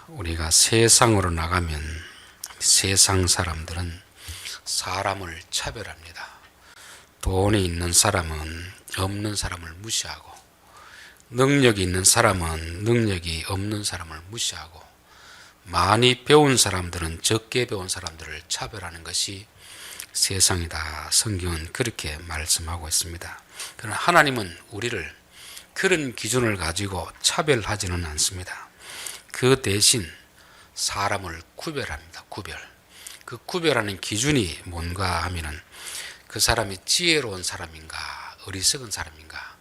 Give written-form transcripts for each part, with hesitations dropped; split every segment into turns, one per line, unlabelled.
우리가 세상으로 나가면 세상 사람들은 사람을 차별합니다. 돈이 있는 사람은 없는 사람을 무시하고, 능력이 있는 사람은 능력이 없는 사람을 무시하고, 많이 배운 사람들은 적게 배운 사람들을 차별하는 것이 세상이다. 성경은 그렇게 말씀하고 있습니다. 그러나 하나님은 우리를 그런 기준을 가지고 차별하지는 않습니다. 그 대신 사람을 구별합니다. 그 구별하는 기준이 뭔가 하면은 그 사람이 지혜로운 사람인가 어리석은 사람인가,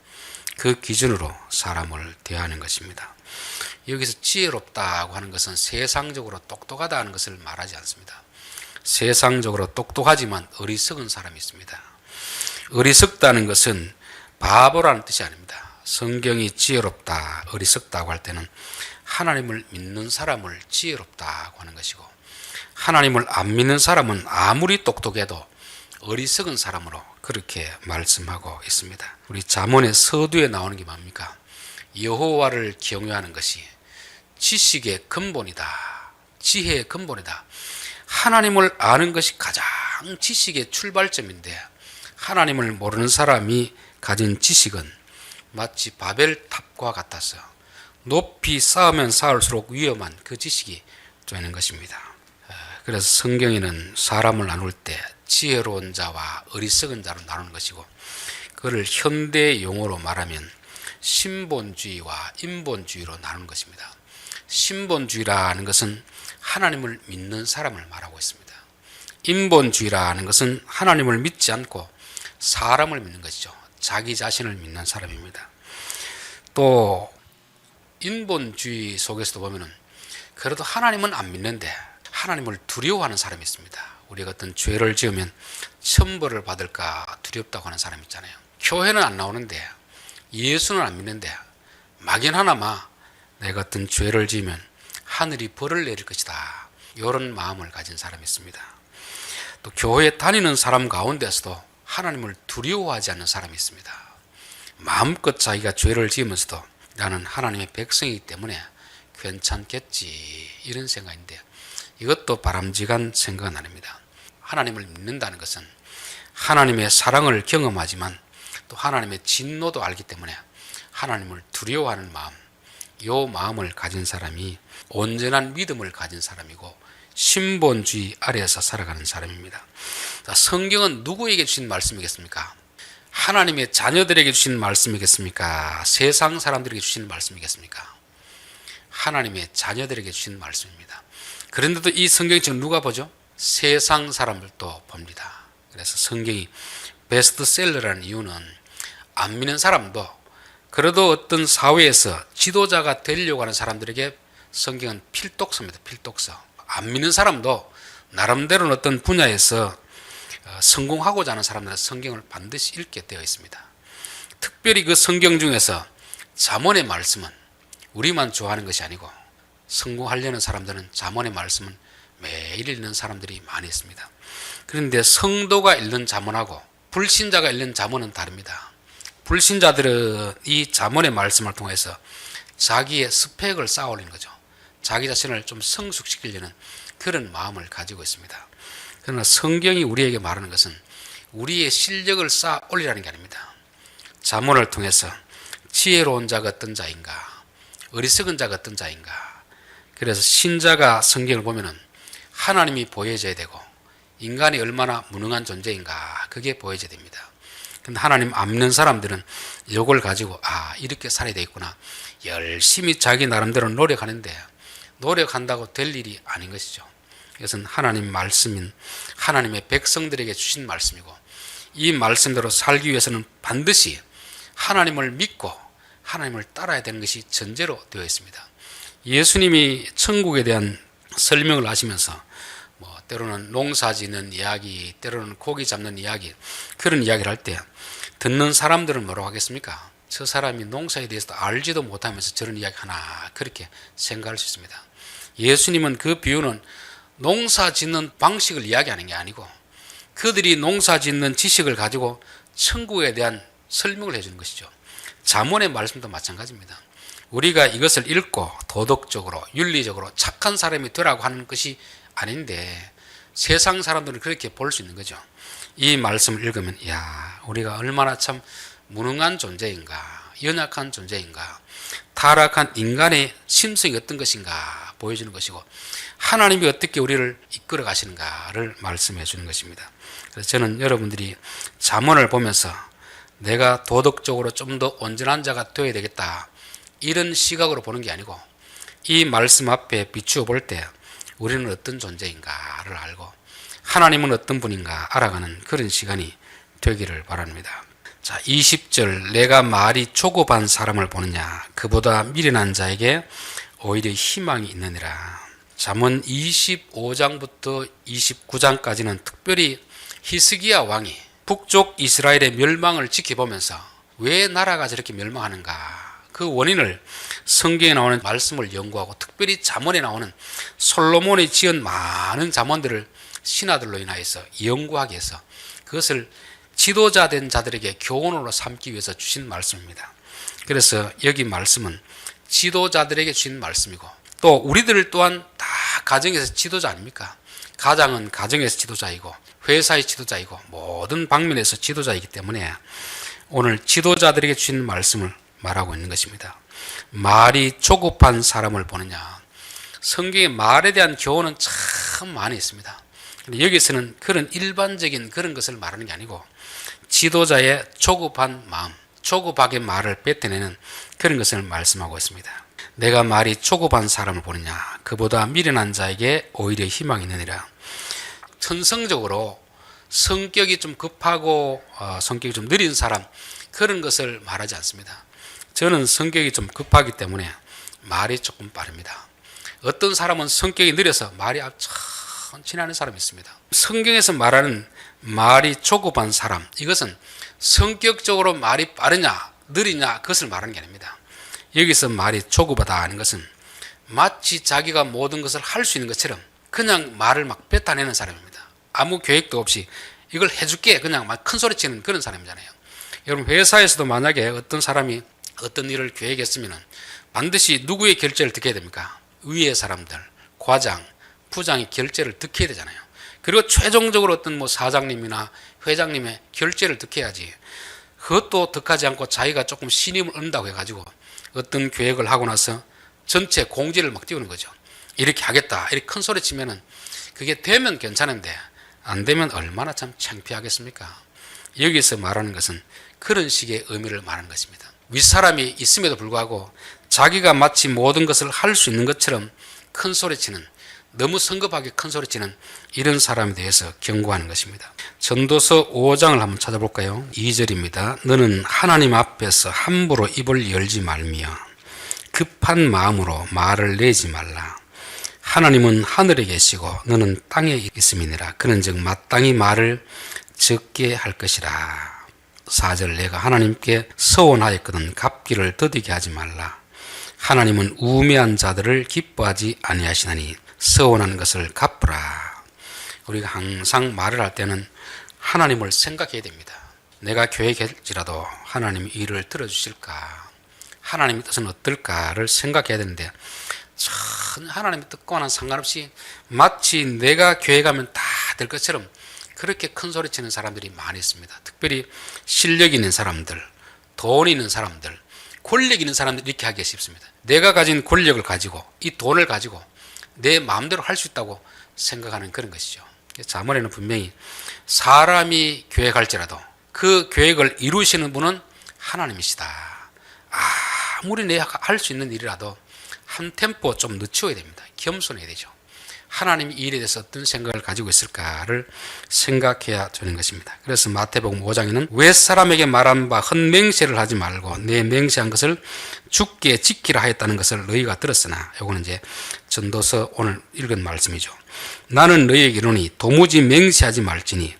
그 기준으로 사람을 대하는 것입니다. 여기서 지혜롭다고 하는 것은 세상적으로 똑똑하다 하는 것을 말하지 않습니다. 세상적으로 똑똑하지만 어리석은 사람이 있습니다. 어리석다는 것은 바보라는 뜻이 아닙니다. 성경이 지혜롭다, 어리석다고 할 때는 하나님을 믿는 사람을 지혜롭다고 하는 것이고, 하나님을 안 믿는 사람은 아무리 똑똑해도 어리석은 사람으로 그렇게 말씀하고 있습니다. 우리 잠언의 서두에 나오는 게 뭡니까? 여호와를 경외하는 것이 지식의 근본이다, 지혜의 근본이다. 하나님을 아는 것이 가장 지식의 출발점인데, 하나님을 모르는 사람이 가진 지식은 마치 바벨탑과 같아서 높이 쌓으면 쌓을수록 위험한 그 지식이 되는 것입니다. 그래서 성경에는 사람을 나눌 때 지혜로운 자와 어리석은 자로 나누는 것이고, 그걸 현대 용어로 말하면 신본주의와 인본주의로 나누는 것입니다. 신본주의라는 것은 하나님을 믿는 사람을 말하고 있습니다. 인본주의라는 것은 하나님을 믿지 않고 사람을 믿는 것이죠. 자기 자신을 믿는 사람입니다. 또 인본주의 속에서도 보면은 그래도 하나님은 안 믿는데 하나님을 두려워하는 사람이 있습니다. 우리가 어떤 죄를 지으면 천벌을 받을까 두렵다고 하는 사람 있잖아요. 교회는 안 나오는데, 예수는 안 믿는데 막연하나마 내가 어떤 죄를 지으면 하늘이 벌을 내릴 것이다, 이런 마음을 가진 사람이 있습니다. 또 교회에 다니는 사람 가운데서도 하나님을 두려워하지 않는 사람이 있습니다. 마음껏 자기가 죄를 지으면서도 나는 하나님의 백성이기 때문에 괜찮겠지, 이런 생각인데 이것도 바람직한 생각은 아닙니다. 하나님을 믿는다는 것은 하나님의 사랑을 경험하지만 또 하나님의 진노도 알기 때문에 하나님을 두려워하는 마음, 이 마음을 가진 사람이 온전한 믿음을 가진 사람이고 신본주의 아래에서 살아가는 사람입니다. 성경은 누구에게 주신 말씀이겠습니까? 하나님의 자녀들에게 주신 말씀이겠습니까? 세상 사람들에게 주신 말씀이겠습니까? 하나님의 자녀들에게 주신 말씀입니다. 그런데도 이 성경이 지금 누가 보죠? 세상 사람들도 봅니다. 그래서 성경이 베스트셀러라는 이유는 안 믿는 사람도, 그래도 어떤 사회에서 지도자가 되려고 하는 사람들에게 성경은 필독서입니다. 필독서. 안 믿는 사람도 나름대로는 어떤 분야에서 성공하고자 하는 사람들은 성경을 반드시 읽게 되어 있습니다. 특별히 그 성경 중에서 잠언의 말씀은 우리만 좋아하는 것이 아니고, 성공하려는 사람들은 잠언의 말씀은 매일 읽는 사람들이 많이 있습니다. 그런데 성도가 읽는 잠언하고 불신자가 읽는 잠언은 다릅니다. 불신자들은 이 잠언의 말씀을 통해서 자기의 스펙을 쌓아 올리는 거죠. 자기 자신을 좀 성숙시키려는 그런 마음을 가지고 있습니다. 그러나 성경이 우리에게 말하는 것은 우리의 실력을 쌓아 올리라는 게 아닙니다. 잠언을 통해서 지혜로운 자가 어떤 자인가, 어리석은 자가 어떤 자인가. 그래서 신자가 성경을 보면은 하나님이 보여져야 되고 인간이 얼마나 무능한 존재인가, 그게 보여져야 됩니다. 근데 하나님 안 믿는 사람들은 이걸 가지고 이렇게 살아야 되겠구나, 열심히 자기 나름대로 노력하는데 노력한다고 될 일이 아닌 것이죠. 이것은 하나님 말씀인 하나님의 백성들에게 주신 말씀이고, 이 말씀대로 살기 위해서는 반드시 하나님을 믿고 하나님을 따라야 되는 것이 전제로 되어 있습니다. 예수님이 천국에 대한 설명을 하시면서 때로는 농사 짓는 이야기, 때로는 고기 잡는 이야기, 그런 이야기를 할 때 듣는 사람들은 뭐라고 하겠습니까? 저 사람이 농사에 대해서 알지도 못하면서 저런 이야기 하나, 그렇게 생각할 수 있습니다. 예수님은 그 비유는 농사 짓는 방식을 이야기하는 게 아니고 그들이 농사 짓는 지식을 가지고 천국에 대한 설명을 해주는 것이죠. 잠언의 말씀도 마찬가지입니다. 우리가 이것을 읽고 도덕적으로 윤리적으로 착한 사람이 되라고 하는 것이 아닌데 세상 사람들은 그렇게 볼 수 있는 거죠. 이 말씀을 읽으면 야, 우리가 얼마나 참 무능한 존재인가, 연약한 존재인가, 타락한 인간의 심성이 어떤 것인가 보여주는 것이고 하나님이 어떻게 우리를 이끌어 가시는가를 말씀해 주는 것입니다. 그래서 저는 여러분들이 잠언을 보면서 내가 도덕적으로 좀 더 온전한 자가 되어야 되겠다, 이런 시각으로 보는 게 아니고 이 말씀 앞에 비추어 볼 때 우리는 어떤 존재인가를 알고 하나님은 어떤 분인가 알아가는 그런 시간이 되기를 바랍니다. 자, 20절, 내가 말이 조급한 사람을 보느냐, 그보다 미련한 자에게 오히려 희망이 있느니라. 잠언 25장부터 29장까지는 특별히 히스기야 왕이 북쪽 이스라엘의 멸망을 지켜보면서 왜 나라가 저렇게 멸망하는가, 그 원인을 성경에 나오는 말씀을 연구하고 특별히 잠언에 나오는 솔로몬이 지은 많은 잠언들을 신하들로 인하여서 연구하기 위해서 그것을 지도자 된 자들에게 교훈으로 삼기 위해서 주신 말씀입니다. 그래서 여기 말씀은 지도자들에게 주신 말씀이고 또 우리들 또한 다 가정에서 지도자 아닙니까? 가장은 가정에서 지도자이고 회사의 지도자이고 모든 방면에서 지도자이기 때문에 오늘 지도자들에게 주신 말씀을 말하고 있는 것입니다. 말이 조급한 사람을 보느냐. 성경에 말에 대한 교훈은 참 많이 있습니다. 여기서는 그런 일반적인 그런 것을 말하는 게 아니고 지도자의 조급한 마음, 조급하게 말을 뱉어내는 그런 것을 말씀하고 있습니다. 내가 말이 조급한 사람을 보느냐, 그보다 미련한 자에게 오히려 희망이 있느니라. 천성적으로 성격이 좀 급하고 성격이 좀 느린 사람, 그런 것을 말하지 않습니다. 저는 성격이 좀 급하기 때문에 말이 조금 빠릅니다. 어떤 사람은 성격이 느려서 말이 천천히 하는 사람이 있습니다. 성경에서 말하는 말이 조급한 사람, 이것은 성격적으로 말이 빠르냐 느리냐 그것을 말하는 게 아닙니다. 여기서 말이 조급하다 하는 것은 마치 자기가 모든 것을 할 수 있는 것처럼 그냥 말을 막 뱉어내는 사람입니다. 아무 계획도 없이 이걸 해줄게 그냥 막 큰 소리 치는 그런 사람이잖아요. 여러분 회사에서도 만약에 어떤 사람이 어떤 일을 계획했으면 반드시 누구의 결재를 듣게 됩니까? 위의 사람들, 과장, 부장의 결재를 듣게 되잖아요. 그리고 최종적으로 어떤 사장님이나 회장님의 결재를 듣게야지. 그것도 득하지 않고 자기가 조금 신임을 얻는다고 해가지고 어떤 계획을 하고 나서 전체 공지를 막 띄우는 거죠. 이렇게 하겠다, 이렇게 큰 소리 치면은 그게 되면 괜찮은데 안 되면 얼마나 참 창피하겠습니까? 여기서 말하는 것은 그런 식의 의미를 말하는 것입니다. 윗사람이 있음에도 불구하고 자기가 마치 모든 것을 할 수 있는 것처럼 큰 소리치는, 너무 성급하게 큰 소리치는 이런 사람에 대해서 경고하는 것입니다. 전도서 5장을 한번 찾아볼까요? 2절입니다. 너는 하나님 앞에서 함부로 입을 열지 말며 급한 마음으로 말을 내지 말라. 하나님은 하늘에 계시고 너는 땅에 있음이니라. 그런즉 마땅히 말을 적게 할 것이라. 4절, 내가 하나님께 서원하였거든 갚기를 더디게 하지 말라. 하나님은 우매한 자들을 기뻐하지 아니하시나니 서원하는 것을 갚으라. 우리가 항상 말을 할 때는 하나님을 생각해야 됩니다. 내가 계획할지라도 하나님이 이를 들어주실까, 하나님의 뜻은 어떨까를 생각해야 되는데 전혀 하나님의 뜻과는 상관없이 마치 내가 계획하면 다 될 것처럼 그렇게 큰 소리 치는 사람들이 많이 있습니다. 특별히 실력 있는 사람들, 돈 있는 사람들, 권력 있는 사람들이 이렇게 하기 쉽습니다. 내가 가진 권력을 가지고 이 돈을 가지고 내 마음대로 할 수 있다고 생각하는 그런 것이죠. 잠언에는 분명히 사람이 계획할지라도 그 계획을 이루시는 분은 하나님이시다. 아무리 내가 할 수 있는 일이라도 한 템포 좀 늦춰야 됩니다. 겸손해야 되죠. 하나님이 이 일에 대해서 어떤 생각을 가지고 있을까를 생각해야 되는 것입니다. 그래서 마태복음 5장에는 윗사람에게 말한 바 헛맹세를 하지 말고 내 맹세한 것을 주께 지키라 하였다는 것을 너희가 들었으나, 이거는 이제 전도서 오늘 읽은 말씀이죠. 나는 너희에게 이르노니 도무지 맹세하지 말지니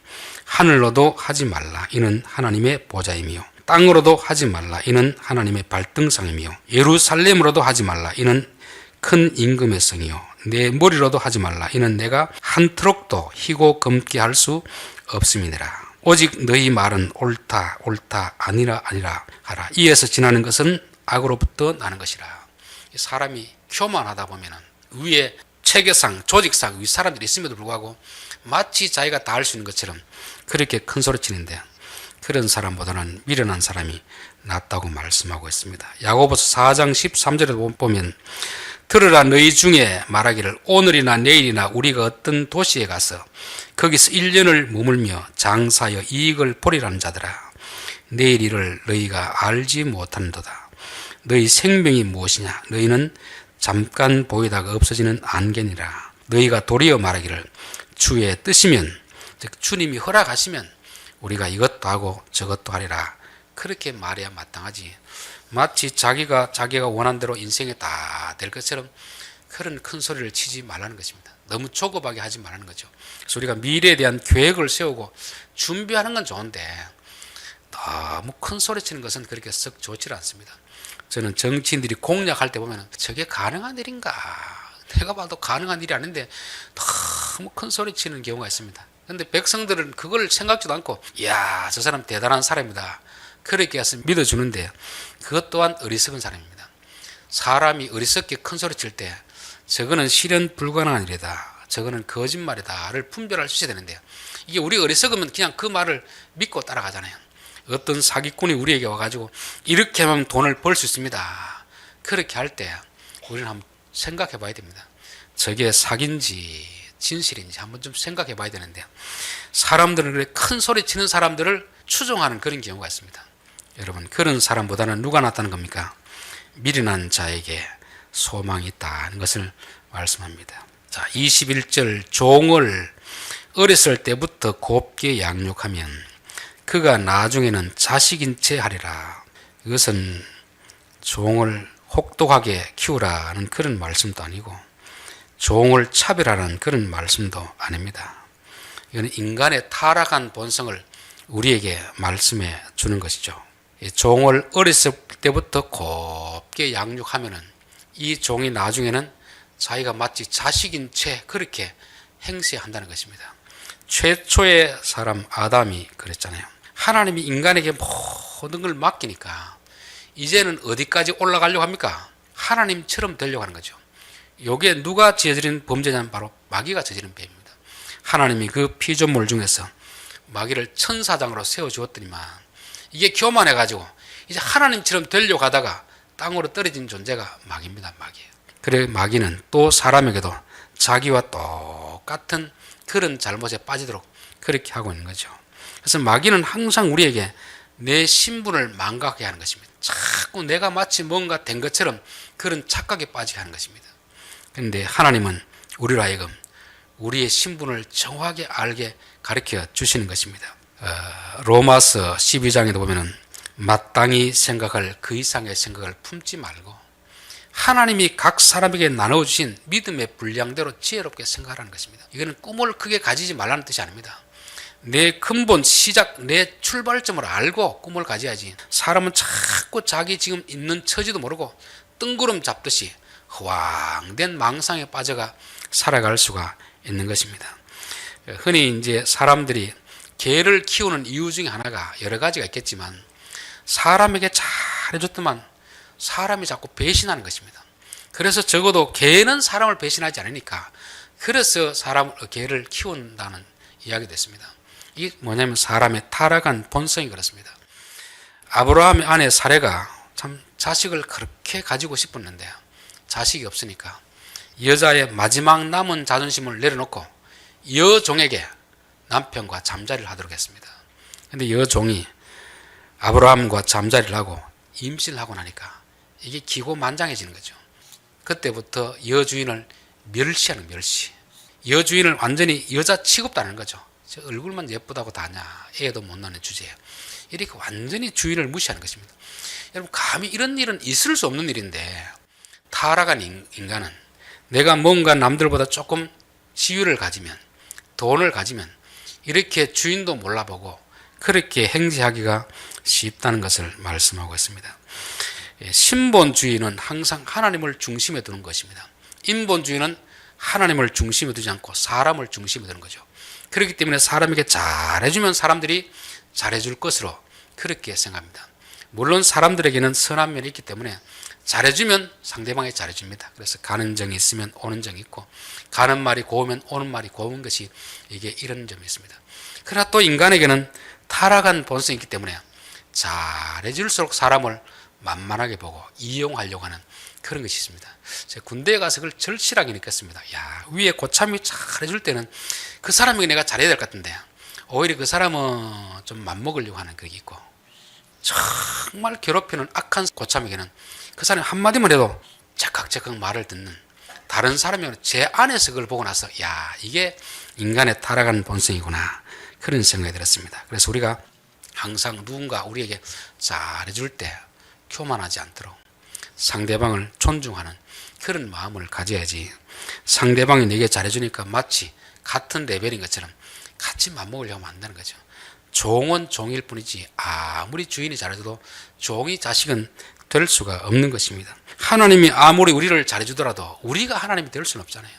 하늘로도 하지 말라. 이는 하나님의 보좌이며 땅으로도 하지 말라. 이는 하나님의 발등상이며 예루살렘으로도 하지 말라. 이는 큰 임금의 성이요 내 머리로도 하지 말라. 이는 내가 한 트럭도 희고 검게 할 수 없음이니라. 오직 너희 말은 옳다 옳다 아니라 아니라 하라. 이에서 지나는 것은 악으로부터 나는 것이라. 사람이 교만하다 보면은 위에 체계상, 조직상 위 사람들이 있음에도 불구하고 마치 자기가 다 할 수 있는 것처럼 그렇게 큰 소리 치는데, 그런 사람보다는 미련한 사람이 낫다고 말씀하고 있습니다. 야고보서 4장 13절에 보면 들으라, 너희 중에 말하기를 오늘이나 내일이나 우리가 어떤 도시에 가서 거기서 1년을 머물며 장사하여 이익을 보리라는 자들아, 내일 일을 너희가 알지 못하는도다. 너희 생명이 무엇이냐? 너희는 잠깐 보이다가 없어지는 안개니라. 너희가 도리어 말하기를 주의 뜻이면, 즉 주님이 허락하시면 우리가 이것도 하고 저것도 하리라. 그렇게 말해야 마땅하지. 마치 자기가 원한 대로 인생에 다 될 것처럼 그런 큰 소리를 치지 말라는 것입니다. 너무 조급하게 하지 말라는 거죠. 그래서 우리가 미래에 대한 계획을 세우고 준비하는 건 좋은데 너무 큰 소리 치는 것은 그렇게 썩 좋지 않습니다. 저는 정치인들이 공약할 때 보면 저게 가능한 일인가? 내가 봐도 가능한 일이 아닌데 너무 큰 소리 치는 경우가 있습니다. 그런데 백성들은 그걸 생각지도 않고, 이야, 저 사람 대단한 사람이다, 그렇게 해서 믿어주는데, 그것 또한 어리석은 사람입니다. 사람이 어리석게 큰 소리 칠 때 저거는 실현 불가능한 일이다, 저거는 거짓말이다를 분별할 수 있어야 되는데, 이게 우리가 어리석으면 그냥 그 말을 믿고 따라가잖아요. 어떤 사기꾼이 우리에게 와가지고 이렇게 하면 돈을 벌 수 있습니다, 그렇게 할 때 우리는 한번 생각해 봐야 됩니다. 저게 사기인지 진실인지 한번 좀 생각해 봐야 되는데, 사람들은 그렇게 큰 소리 치는 사람들을 추종하는 그런 경우가 있습니다. 여러분, 그런 사람보다는 누가 낫다는 겁니까? 미련한 자에게 소망이 있다는 것을 말씀합니다. 자, 21절, 종을 어렸을 때부터 곱게 양육하면 그가 나중에는 자식인 채 하리라. 이것은 종을 혹독하게 키우라는 그런 말씀도 아니고 종을 차별하는 그런 말씀도 아닙니다. 이건 인간의 타락한 본성을 우리에게 말씀해 주는 것이죠. 종을 어렸을 때부터 곱게 양육하면은 이 종이 나중에는 자기가 마치 자식인 채 그렇게 행세한다는 것입니다. 최초의 사람 아담이 그랬잖아요. 하나님이 인간에게 모든 걸 맡기니까 이제는 어디까지 올라가려고 합니까? 하나님처럼 되려고 하는 거죠. 이게 누가 저지른 범죄냐면 바로 마귀가 저지른 죄입니다. 하나님이 그 피조물 중에서 마귀를 천사장으로 세워주었더니만 이게 교만해가지고 이제 하나님처럼 되려고 하다가 땅으로 떨어진 존재가 마귀입니다. 마귀예요. 그래 마귀는 또 사람에게도 자기와 똑같은 그런 잘못에 빠지도록 그렇게 하고 있는 거죠. 그래서 마귀는 항상 우리에게 내 신분을 망각하게 하는 것입니다. 자꾸 내가 마치 뭔가 된 것처럼 그런 착각에 빠지게 하는 것입니다. 그런데 하나님은 우리로 하여금 우리의 신분을 정확하게 알게 가르쳐 주시는 것입니다. 로마서 12장에도 보면은 마땅히 생각할 그 이상의 생각을 품지 말고 하나님이 각 사람에게 나눠주신 믿음의 분량대로 지혜롭게 생각하라는 것입니다. 이거는 꿈을 크게 가지지 말라는 뜻이 아닙니다. 내 근본 시작, 내 출발점을 알고 꿈을 가져야지. 사람은 자꾸 자기 지금 있는 처지도 모르고 뜬구름 잡듯이 허황된 망상에 빠져가 살아갈 수가 있는 것입니다. 흔히 이제 사람들이 개를 키우는 이유 중에 하나가 여러 가지가 있겠지만 사람에게 잘해줬더만 사람이 자꾸 배신하는 것입니다. 그래서 적어도 개는 사람을 배신하지 않으니까 그래서 개를 키운다는 이야기가 됐습니다. 이게 뭐냐면 사람의 타락한 본성이 그렇습니다. 아브라함의 아내 사레가 참 자식을 그렇게 가지고 싶었는데 자식이 없으니까 여자의 마지막 남은 자존심을 내려놓고 여종에게 남편과 잠자리를 하도록 했습니다. 그런데 여종이 아브라함과 잠자리를 하고 임신을 하고 나니까 이게 기고만장해지는 거죠. 그때부터 여주인을 멸시하는 멸시. 여주인을 완전히 여자 취급도 안 하는 거죠. 저 얼굴만 예쁘다고 다냐, 애도 못 낳는 주제에 이렇게 완전히 주인을 무시하는 것입니다. 여러분, 감히 이런 일은 있을 수 없는 일인데 타락한 인간은 내가 뭔가 남들보다 조금 지위를 가지면, 돈을 가지면 이렇게 주인도 몰라보고 그렇게 행세하기가 쉽다는 것을 말씀하고 있습니다. 신본주의는 항상 하나님을 중심에 두는 것입니다. 인본주의는 하나님을 중심에 두지 않고 사람을 중심에 두는 거죠. 그렇기 때문에 사람에게 잘해주면 사람들이 잘해줄 것으로 그렇게 생각합니다. 물론 사람들에게는 선한 면이 있기 때문에 잘해주면 상대방이 잘해줍니다. 그래서 가는 정이 있으면 오는 정이 있고, 가는 말이 고우면 오는 말이 고운 것이 이게 이런 점이 있습니다. 그러나 또 인간에게는 타락한 본성이 있기 때문에 잘해줄수록 사람을 만만하게 보고 이용하려고 하는 그런 것이 있습니다. 제가 군대에 가서 그걸 절실하게 느꼈습니다. 야, 위에 고참이 잘해줄 때는 그 사람에게 내가 잘해야 될 것 같은데, 오히려 그 사람은 좀 맘먹으려고 하는 그게 있고, 정말 괴롭히는 악한 고참에게는 그 사람이 한마디만 해도 제깍제깍 말을 듣는, 다른 사람이 제 안에서 그걸 보고 나서 야, 이게 인간의 타락한 본성이구나, 그런 생각이 들었습니다. 그래서 우리가 항상 누군가 우리에게 잘해줄 때 교만하지 않도록 상대방을 존중하는 그런 마음을 가져야지, 상대방이 내게 잘해주니까 마치 같은 레벨인 것처럼 같이 맞먹으려고 하면 안 되는 거죠. 종은 종일 뿐이지 아무리 주인이 잘해줘도 종이 자식은 될 수가 없는 것입니다. 하나님이 아무리 우리를 잘해주더라도 우리가 하나님이 될 수는 없잖아요.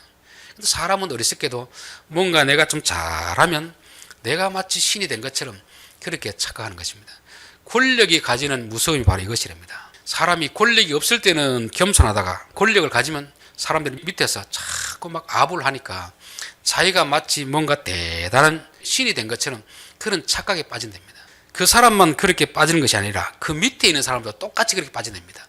근데 사람은 어리석게도 뭔가 내가 좀 잘하면 내가 마치 신이 된 것처럼 그렇게 착각하는 것입니다. 권력이 가지는 무서움이 바로 이것이랍니다. 사람이 권력이 없을 때는 겸손하다가 권력을 가지면 사람들이 밑에서 자꾸 막 아부를 하니까 자기가 마치 뭔가 대단한 신이 된 것처럼 그런 착각에 빠진답니다. 그 사람만 그렇게 빠지는 것이 아니라 그 밑에 있는 사람도 똑같이 그렇게 빠진답니다.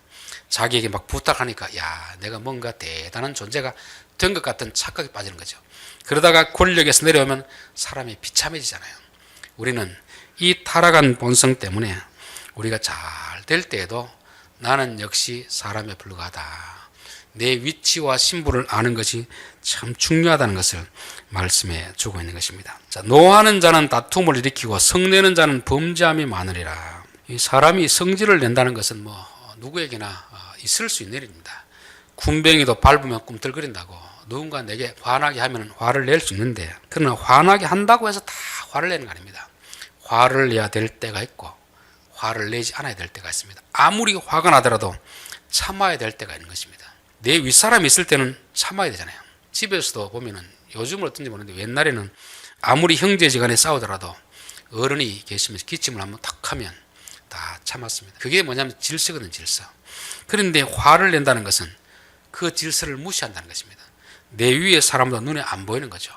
자기에게 막 부탁하니까 야, 내가 뭔가 대단한 존재가 된 것 같은 착각에 빠지는 거죠. 그러다가 권력에서 내려오면 사람이 비참해지잖아요. 우리는 이 타락한 본성 때문에 우리가 잘 될 때에도 나는 역시 사람에 불과하다, 내 위치와 신분을 아는 것이 참 중요하다는 것을 말씀해 주고 있는 것입니다. 자, 노하는 자는 다툼을 일으키고 성내는 자는 범죄함이 많으리라. 이 사람이 성질을 낸다는 것은 뭐 누구에게나 있을 수 있는 일입니다. 군뱅이도 밟으면 꿈틀거린다고, 누군가 내게 화나게 하면 화를 낼 수 있는데, 그러나 화나게 한다고 해서 다 화를 내는 거 아닙니다. 화를 내야 될 때가 있고 화를 내지 않아야 될 때가 있습니다. 아무리 화가 나더라도 참아야 될 때가 있는 것입니다. 내 윗사람이 있을 때는 참아야 되잖아요. 집에서도 보면은, 요즘은 어떤지 모르는데 옛날에는 아무리 형제지간에 싸우더라도 어른이 계시면서 기침을 한번 탁 하면 다 참았습니다. 그게 뭐냐면 질서거든, 질서. 그런데 화를 낸다는 것은 그 질서를 무시한다는 것입니다. 내 위에 사람도 눈에 안 보이는 거죠.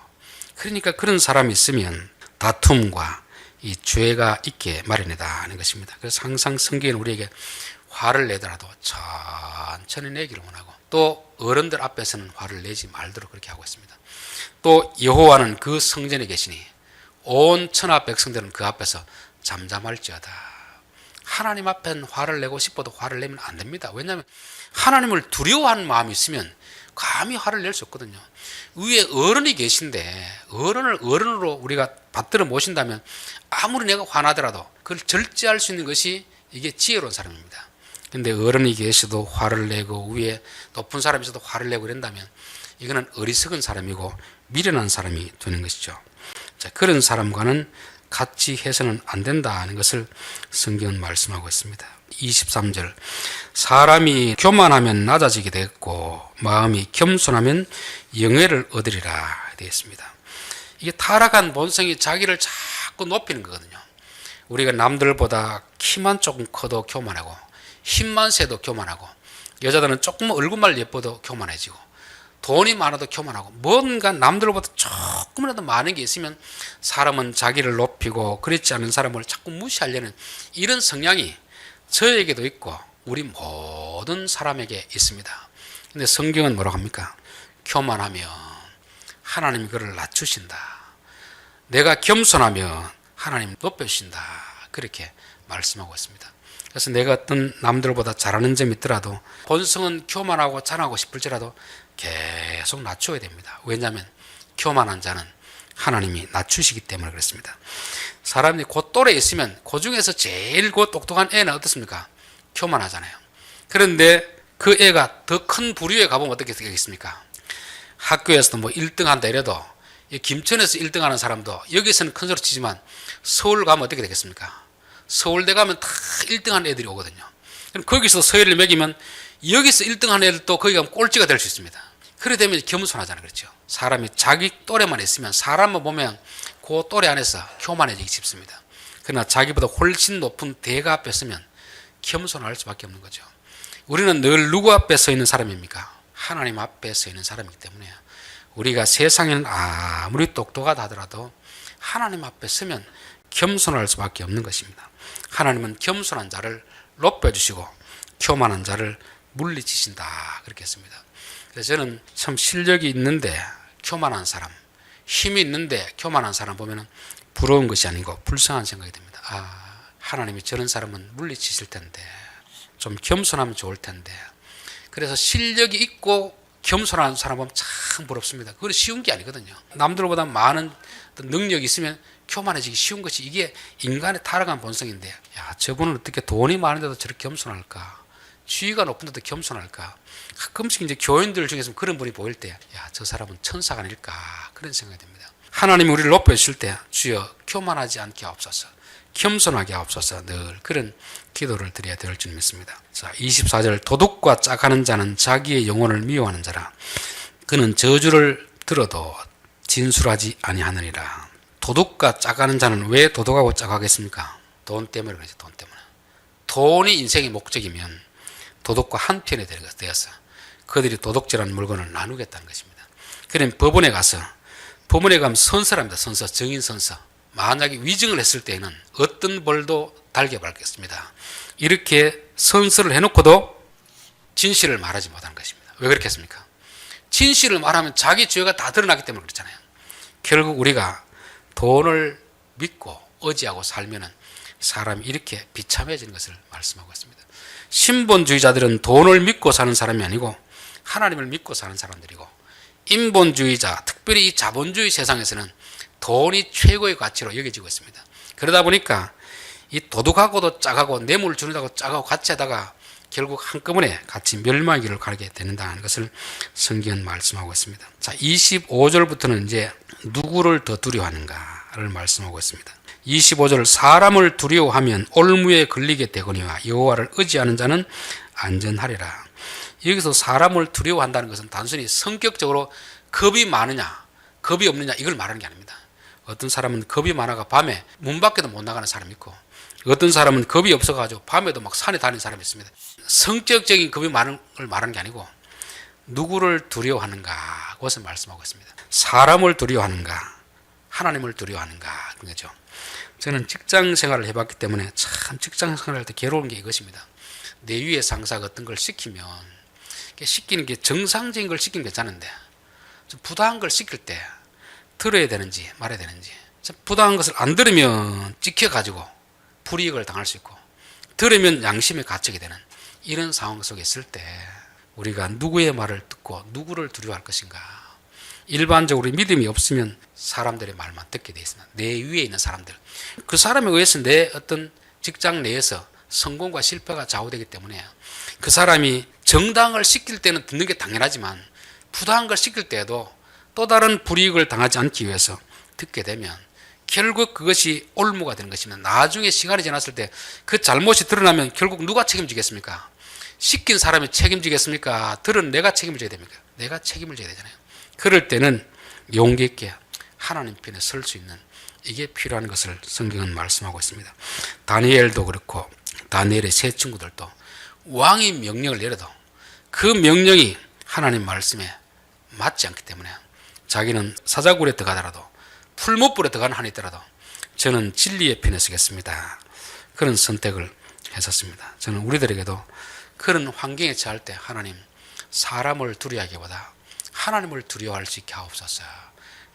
그러니까 그런 사람이 있으면 다툼과 이 죄가 있게 마련이다 하는 것입니다. 그래서 항상 성경에는 우리에게 화를 내더라도 천천히 내기를 원하고, 또 어른들 앞에서는 화를 내지 말도록 그렇게 하고 있습니다. 또 여호와는 그 성전에 계시니 온 천하 백성들은 그 앞에서 잠잠할지어다. 하나님 앞엔 화를 내고 싶어도 화를 내면 안 됩니다. 왜냐하면 하나님을 두려워하는 마음이 있으면 감히 화를 낼 수 없거든요. 위에 어른이 계신데 어른을 어른으로 우리가 받들어 모신다면 아무리 내가 화나더라도 그걸 절제할 수 있는 것이 이게 지혜로운 사람입니다. 근데 어른이 계셔도 화를 내고 위에 높은 사람이 있어도 화를 내고 이런다면 이거는 어리석은 사람이고 미련한 사람이 되는 것이죠. 자, 그런 사람과는 같이 해서는 안 된다는 것을 성경은 말씀하고 있습니다. 23절, 사람이 교만하면 낮아지게 되겠고 마음이 겸손하면 영예를 얻으리라 되어 있습니다. 이게 타락한 본성이 자기를 자꾸 높이는 거거든요. 우리가 남들보다 키만 조금 커도 교만하고 힘만 세도 교만하고, 여자들은 조금 얼굴만 예뻐도 교만해지고, 돈이 많아도 교만하고, 뭔가 남들보다 조금이라도 많은 게 있으면 사람은 자기를 높이고 그렇지 않은 사람을 자꾸 무시하려는 이런 성향이 저에게도 있고 우리 모든 사람에게 있습니다. 근데 성경은 뭐라고 합니까? 교만하면 하나님이 그를 낮추신다. 내가 겸손하면 하나님 높여주신다. 그렇게 말씀하고 있습니다. 그래서 내가 어떤 남들보다 잘하는 점이 있더라도 본성은 교만하고 잘하고 싶을지라도 계속 낮춰야 됩니다. 왜냐하면 교만한 자는 하나님이 낮추시기 때문에 그렇습니다. 사람이 그 또래에 있으면 그 중에서 제일 그 똑똑한 애는 어떻습니까? 교만하잖아요. 그런데 그 애가 더 큰 부류에 가보면 어떻게 되겠습니까? 학교에서도 뭐 1등 한다 이래도, 김천에서 1등 하는 사람도 여기서는 큰 소리 치지만 서울 가면 어떻게 되겠습니까? 서울대 가면 다 1등 하는 애들이 오거든요. 그럼 거기서 서열을 매기면 여기서 1등 하는 애들도 거기 가면 꼴찌가 될 수 있습니다. 그래 되면 겸손하잖아요. 그렇죠? 사람이 자기 또래만 있으면, 사람만 보면 그 또래 안에서 교만해지기 쉽습니다. 그러나 자기보다 훨씬 높은 대가 앞에 서면 겸손할 수밖에 없는 거죠. 우리는 늘 누구 앞에 서 있는 사람입니까? 하나님 앞에 서 있는 사람이기 때문에 우리가 세상에는 아무리 똑똑하다 하더라도 하나님 앞에 서면 겸손할 수밖에 없는 것입니다. 하나님은 겸손한 자를 높여주시고 교만한 자를 물리치신다 그렇게 했습니다. 그래서 저는 참 실력이 있는데 교만한 사람, 힘이 있는데 교만한 사람 보면 부러운 것이 아니고 불쌍한 생각이 듭니다. 하나님이 저런 사람은 물리치실 텐데 좀 겸손하면 좋을 텐데. 그래서 실력이 있고 겸손한 사람 보면 참 부럽습니다. 그건 쉬운 게 아니거든요. 남들보다 많은 능력이 있으면 교만해지기 쉬운 것이 이게 인간의 타락한 본성인데, 저분은 어떻게 돈이 많은데도 저렇게 겸손할까? 지위가 높은데도 겸손할까? 가끔씩 이제 교인들 중에서 그런 분이 보일 때, 저 사람은 천사가 아닐까? 그런 생각이 듭니다. 하나님이 우리를 높여주실 때, 주여 교만하지 않게 하옵소서, 겸손하게 하옵소서, 늘 그런 기도를 드려야 될 줄 믿습니다. 자, 24절, 도둑과 짝하는 자는 자기의 영혼을 미워하는 자라. 그는 저주를 들어도 진술하지 아니하느니라. 도둑과 짝하는 자는 왜 도둑하고 짝하겠습니까? 돈 때문에 그러죠. 돈 때문에. 돈이 인생의 목적이면 도둑과 한 편이 되었어. 그들이 도둑질하는 물건을 나누겠다는 것입니다. 그럼 법원에 가면 선서랍니다. 선서, 증인 선서. 만약에 위증을 했을 때에는 어떤 벌도 달게 받겠습니다. 이렇게 선서를 해놓고도 진실을 말하지 못하는 것입니다. 왜 그렇겠습니까? 진실을 말하면 자기 죄가 다 드러나기 때문에 그렇잖아요. 결국 우리가 돈을 믿고 의지하고 살면은 사람이 이렇게 비참해지는 것을 말씀하고 있습니다. 신본주의자들은 돈을 믿고 사는 사람이 아니고 하나님을 믿고 사는 사람들이고, 인본주의자, 특별히 이 자본주의 세상에서는 돈이 최고의 가치로 여겨지고 있습니다. 그러다 보니까 이 도둑하고도 짝하고 뇌물 주는다고 짝하고 같이 하다가 결국 한꺼번에 같이 멸망의 길을 가게 되는다는 것을 성경은 말씀하고 있습니다. 자, 25절부터는 이제 누구를 더 두려워하는가를 말씀하고 있습니다. 25절, 사람을 두려워하면 올무에 걸리게 되거니와 여호와를 의지하는 자는 안전하리라. 여기서 사람을 두려워한다는 것은 단순히 성격적으로 겁이 많으냐 겁이 없느냐 이걸 말하는 게 아닙니다. 어떤 사람은 겁이 많아가 밤에 문 밖에도 못 나가는 사람이 있고, 어떤 사람은 겁이 없어가지고 밤에도 막 산에 다니는 사람이 있습니다. 성격적인 겁이 많은 걸 말하는 게 아니고 누구를 두려워하는가 그것을 말씀하고 있습니다. 사람을 두려워하는가 하나님을 두려워하는가 그거죠. 저는 직장 생활을 해봤기 때문에 참 직장 생활할 때 괴로운 게 이것입니다. 내 위에 상사가 어떤 걸 시키면 시키는 게 정상적인 걸 시키는 게 괜찮은데 좀 부당한 걸 시킬 때 들어야 되는지 말아야 되는지, 부당한 것을 안 들으면 찍혀가지고 불이익을 당할 수 있고 들으면 양심에 갇히게 되는 이런 상황 속에 있을 때 우리가 누구의 말을 듣고 누구를 두려워할 것인가. 일반적으로 믿음이 없으면 사람들의 말만 듣게 되어 있습니다. 내 위에 있는 사람들, 그 사람에 의해서 내 어떤 직장 내에서 성공과 실패가 좌우되기 때문에 그 사람이 정당한 걸 시킬 때는 듣는 게 당연하지만 부당한 걸 시킬 때에도 또 다른 불이익을 당하지 않기 위해서 듣게 되면 결국 그것이 올무가 되는 것입니다. 나중에 시간이 지났을 때 그 잘못이 드러나면 결국 누가 책임지겠습니까? 시킨 사람이 책임지겠습니까? 들은 내가 책임을 져야 됩니까? 내가 책임을 져야 되잖아요. 그럴 때는 용기 있게 하나님 편에 설 수 있는 이게 필요한 것을 성경은 말씀하고 있습니다. 다니엘도 그렇고 다니엘의 세 친구들도 왕이 명령을 내려도 그 명령이 하나님 말씀에 맞지 않기 때문에 자기는 사자굴에 들어가더라도 풀무불에 들어가는 한이 있더라도 저는 진리의 편에 서겠습니다. 그런 선택을 했었습니다. 저는 우리들에게도 그런 환경에 처할 때 하나님, 사람을 두려워하기보다 하나님을 두려워할 수 있게 하옵소서,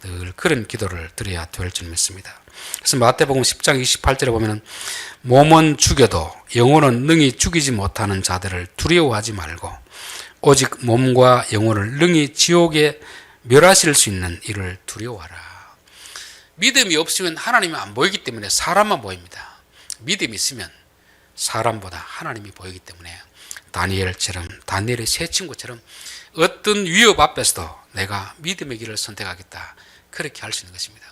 늘 그런 기도를 드려야 될 줄 믿습니다. 그래서 마태복음 10장 28절에 보면 몸은 죽여도 영혼은 능히 죽이지 못하는 자들을 두려워하지 말고 오직 몸과 영혼을 능히 지옥에 멸하실 수 있는 이를 두려워하라. 믿음이 없으면 하나님이 안 보이기 때문에 사람만 보입니다. 믿음이 있으면 사람보다 하나님이 보이기 때문에 다니엘처럼, 다니엘의 세 친구처럼 어떤 위협 앞에서도 내가 믿음의 길을 선택하겠다, 그렇게 할 수 있는 것입니다.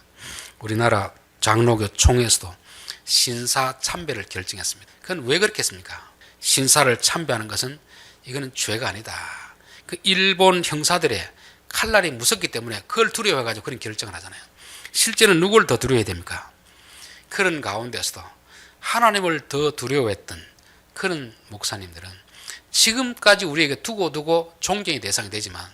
우리나라 장로교 총회에서도 신사 참배를 결정했습니다. 그건 왜 그렇게 했습니까? 신사를 참배하는 것은 이거는 죄가 아니다. 그 일본 형사들의 칼날이 무섭기 때문에 그걸 두려워해가지고 그런 결정을 하잖아요. 실제는 누구를 더 두려워해야 됩니까? 그런 가운데서도 하나님을 더 두려워했던 그런 목사님들은 지금까지 우리에게 두고 존경의 대상이 되지만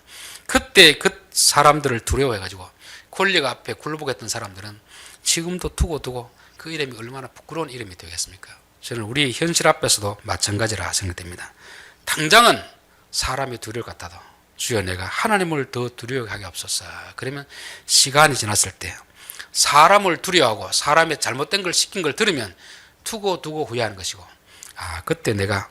그때 그 사람들을 두려워해가지고 권력 앞에 굴복했던 사람들은 지금도 두고 그 이름이 얼마나 부끄러운 이름이 되겠습니까? 저는 우리 현실 앞에서도 마찬가지라 생각됩니다. 당장은 사람이 두려울 것 같아도 주여 내가 하나님을 더 두려워하게 없소서. 그러면 시간이 지났을 때 사람을 두려워하고 사람의 잘못된 걸 시킨 걸 들으면 두고 후회하는 것이고, 그때 내가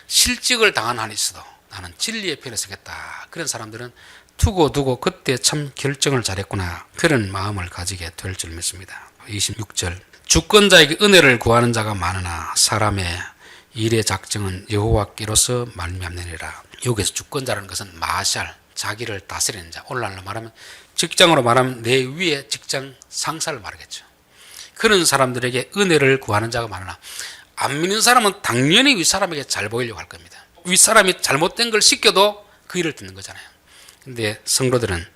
실직을 당한 한이 있어도 나는 진리의 편에 서겠다. 그런 사람들은 두고 그때 참 결정을 잘했구나. 그런 마음을 가지게 될 줄 믿습니다. 26절 주권자에게 은혜를 구하는 자가 많으나 사람의 일의 작정은 여호와께로서 말미암느니라. 여기서 주권자라는 것은 마샬, 자기를 다스리는 자. 오늘날로 말하면 직장으로 말하면 내 위에 직장 상사를 말하겠죠. 그런 사람들에게 은혜를 구하는 자가 많으나 안 믿는 사람은 당연히 윗사람에게 잘 보이려고 할 겁니다. 윗사람이 잘못된 걸 시켜도 그 일을 듣는 거잖아요. 근데 성도들은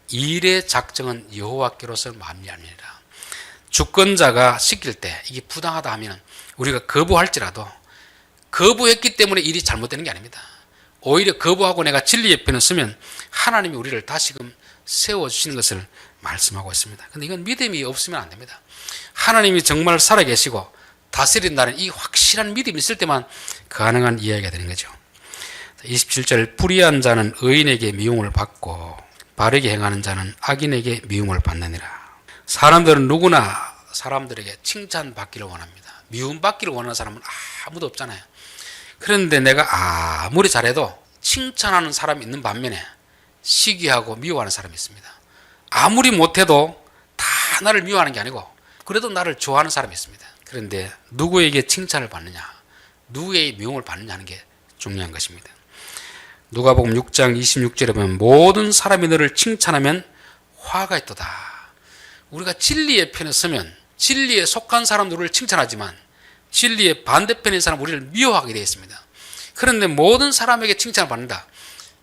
일의 작정은 여호와께로서 말미암느니라. 주권자가 시킬 때 이게 부당하다 하면 우리가 거부할지라도 거부했기 때문에 일이 잘못되는 게 아닙니다. 오히려 거부하고 내가 진리의 편을 쓰면 하나님이 우리를 다시금 세워주시는 것을 말씀하고 있습니다. 근데 이건 믿음이 없으면 안 됩니다. 하나님이 정말 살아계시고 다스린다는 이 확실한 믿음이 있을 때만 가능한 이야기가 되는 거죠. 27절 불의한 자는 의인에게 미움을 받고 바르게 행하는 자는 악인에게 미움을 받느니라. 사람들은 누구나 사람들에게 칭찬받기를 원합니다. 미움받기를 원하는 사람은 아무도 없잖아요. 그런데 내가 아무리 잘해도 칭찬하는 사람이 있는 반면에 시기하고 미워하는 사람이 있습니다. 아무리 못해도 다 나를 미워하는 게 아니고 그래도 나를 좋아하는 사람이 있습니다. 그런데 누구에게 칭찬을 받느냐, 누구에게 미움을 받느냐 하는 게 중요한 것입니다. 누가복음 6장 26절에 보면 모든 사람이 너를 칭찬하면 화가 있도다. 우리가 진리의 편에 서면 진리에 속한 사람들을 칭찬하지만 진리의 반대편인 사람 우리를 미워하게 되어 있습니다. 그런데 모든 사람에게 칭찬을 받는다.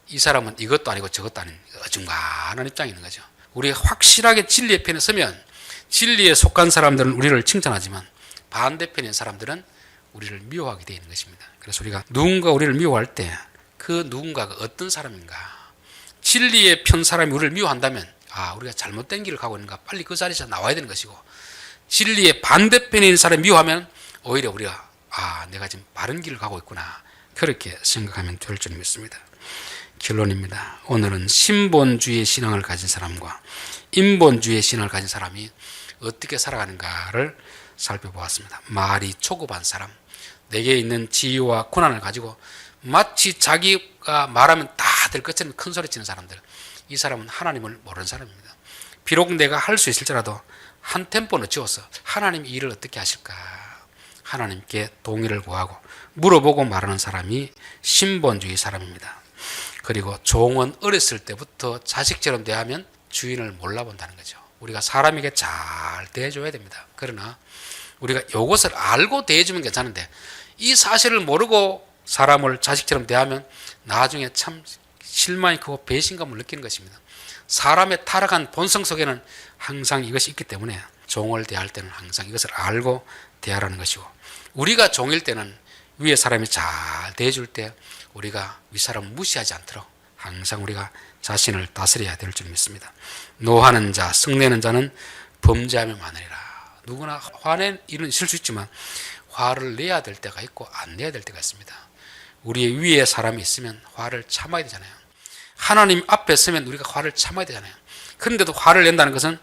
이 사람은 이것도 아니고 저것도 아닌 어중간한 입장이 있는 거죠. 우리가 확실하게 진리의 편에 서면 진리에 속한 사람들은 우리를 칭찬하지만 반대편인 사람들은 우리를 미워하게 되어 있는 것입니다. 그래서 우리가 누군가 우리를 미워할 때 그 누군가가 어떤 사람인가, 진리의 편 사람이 우리를 미워한다면 우리가 잘못된 길을 가고 있는가, 빨리 그 자리에서 나와야 되는 것이고, 진리의 반대편인 사람이 미워하면 오히려 우리가 내가 지금 바른 길을 가고 있구나, 그렇게 생각하면 될 줄 믿습니다. 결론입니다. 오늘은 신본주의의 신앙을 가진 사람과 인본주의의 신앙을 가진 사람이 어떻게 살아가는가를 살펴보았습니다. 말이 초급한 사람, 내게 있는 지위와 권한을 가지고 마치 자기가 말하면 다 될 것처럼 큰 소리 치는 사람들, 이 사람은 하나님을 모르는 사람입니다. 비록 내가 할 수 있을지라도 한 템포 늦추어서 하나님이 일을 어떻게 하실까, 하나님께 동의를 구하고 물어보고 말하는 사람이 신본주의 사람입니다. 그리고 종은 어렸을 때부터 자식처럼 대하면 주인을 몰라본다는 거죠. 우리가 사람에게 잘 대해줘야 됩니다. 그러나 우리가 이것을 알고 대해주면 괜찮은데 이 사실을 모르고 사람을 자식처럼 대하면 나중에 참 실망이 크고 배신감을 느끼는 것입니다. 사람의 타락한 본성 속에는 항상 이것이 있기 때문에 종을 대할 때는 항상 이것을 알고 대하라는 것이고, 우리가 종일 때는 위에 사람이 잘 대해줄 때 우리가 윗사람을 무시하지 않도록 항상 우리가 자신을 다스려야 될 줄 믿습니다. 노하는 자, 성내는 자는 범죄하며 많으리라. 누구나 화낸 일은 있을 수 있지만 화를 내야 될 때가 있고 안 내야 될 때가 있습니다. 우리 위에 사람이 있으면 화를 참아야 되잖아요. 하나님 앞에 서면 우리가 화를 참아야 되잖아요. 그런데도 화를 낸다는 것은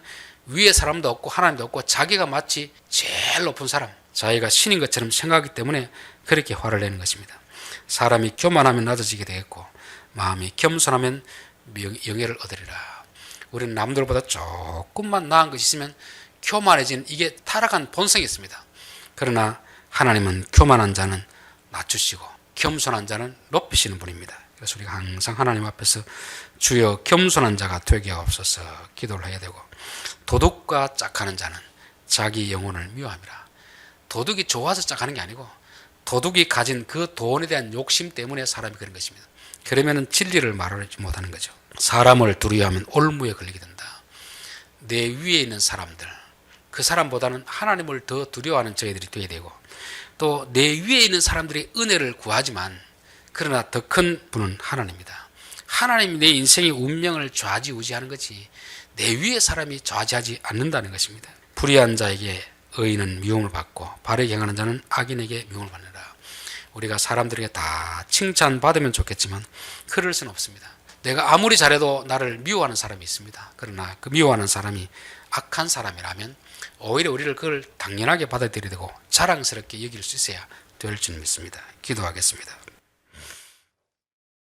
위에 사람도 없고 하나님도 없고 자기가 마치 제일 높은 사람, 자기가 신인 것처럼 생각하기 때문에 그렇게 화를 내는 것입니다. 사람이 교만하면 낮아지게 되겠고 마음이 겸손하면 영예를 얻으리라. 우리는 남들보다 조금만 나은 것이 있으면 교만해지는, 이게 타락한 본성이 있습니다. 그러나 하나님은 교만한 자는 낮추시고 겸손한 자는 높이시는 분입니다. 그래서 우리가 항상 하나님 앞에서 주여 겸손한 자가 되게 하옵소서 기도를 해야 되고, 도둑과 짝하는 자는 자기 영혼을 미워함이라. 도둑이 좋아서 짝하는 게 아니고 도둑이 가진 그 돈에 대한 욕심 때문에 사람이 그런 것입니다. 그러면 진리를 말하지 못하는 거죠. 사람을 두려워하면 올무에 걸리게 된다. 내 위에 있는 사람들, 그 사람보다는 하나님을 더 두려워하는 저희들이 되어야 되고, 또 내 위에 있는 사람들의 은혜를 구하지만 그러나 더 큰 분은 하나님입니다. 하나님이 내 인생의 운명을 좌지우지하는 것이 내 위에 사람이 좌지하지 않는다는 것입니다. 불의한 자에게 의인은 미움을 받고 바르게 행하는 자는 악인에게 미움을 받느라. 우리가 사람들에게 다 칭찬받으면 좋겠지만 그럴 수는 없습니다. 내가 아무리 잘해도 나를 미워하는 사람이 있습니다. 그러나 그 미워하는 사람이 악한 사람이라면 오히려 우리를 그걸 당연하게 받아들여야 되고 자랑스럽게 여길 수 있어야 될 줄 믿습니다. 기도하겠습니다.